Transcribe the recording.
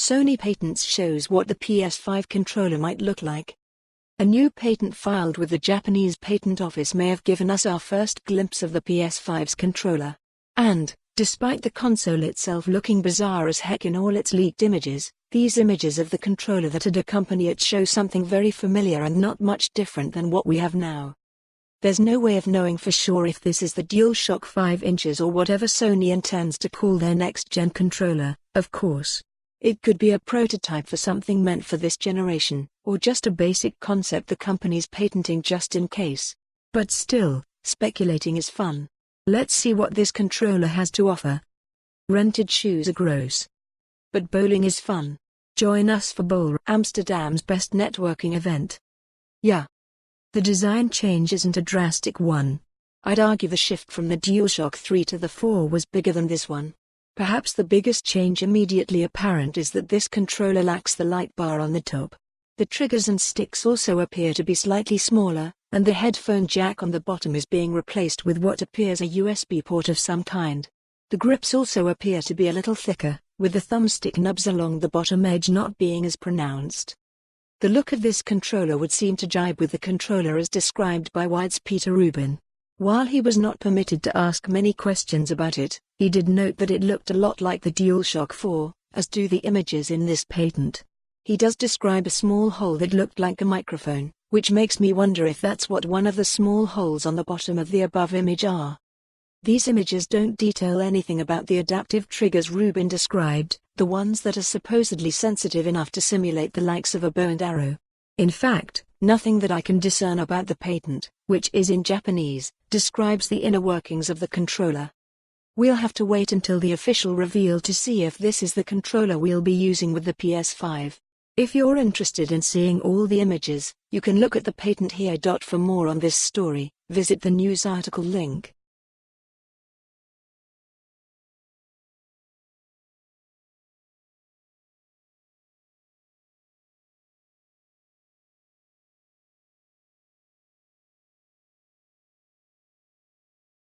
Sony patents shows what the PS5 controller might look like. A new patent filed with the Japanese Patent Office may have given us our first glimpse of the PS5's controller. And, despite the console itself looking bizarre as heck in all its leaked images, these images of the controller that had accompany it show something very familiar and not much different than what we have now. There's no way of knowing for sure if this is the Dualshock 5 inches or whatever Sony intends to call their next-gen controller, of course. It could be a prototype for something meant for this generation, or just a basic concept the company's patenting just in case. But still, speculating is fun. Let's see what this controller has to offer. Rented shoes are gross. But bowling is fun. Join us for Bowlr, Amsterdam's best networking event. Yeah. The design change isn't a drastic one. I'd argue the shift from the Dualshock 3 to the 4 was bigger than this one. Perhaps the biggest change immediately apparent is that this controller lacks the light bar on the top. The triggers and sticks also appear to be slightly smaller, and the headphone jack on the bottom is being replaced with what appears a USB port of some kind. The grips also appear to be a little thicker, with the thumbstick nubs along the bottom edge not being as pronounced. The look of this controller would seem to jibe with the controller as described by Wired's Peter Rubin. While he was not permitted to ask many questions about it, he did note that it looked a lot like the Dualshock 4, as do the images in this patent. He does describe a small hole that looked like a microphone, which makes me wonder if that's what one of the small holes on the bottom of the above image are. These images don't detail anything about the adaptive triggers Rubin described, the ones that are supposedly sensitive enough to simulate the likes of a bow and arrow. In fact, nothing that I can discern about the patent, which is in Japanese, describes the inner workings of the controller. We'll have to wait until the official reveal to see if this is the controller we'll be using with the PS5. If you're interested in seeing all the images, you can look at the patent here. For more on this story, visit the news article link.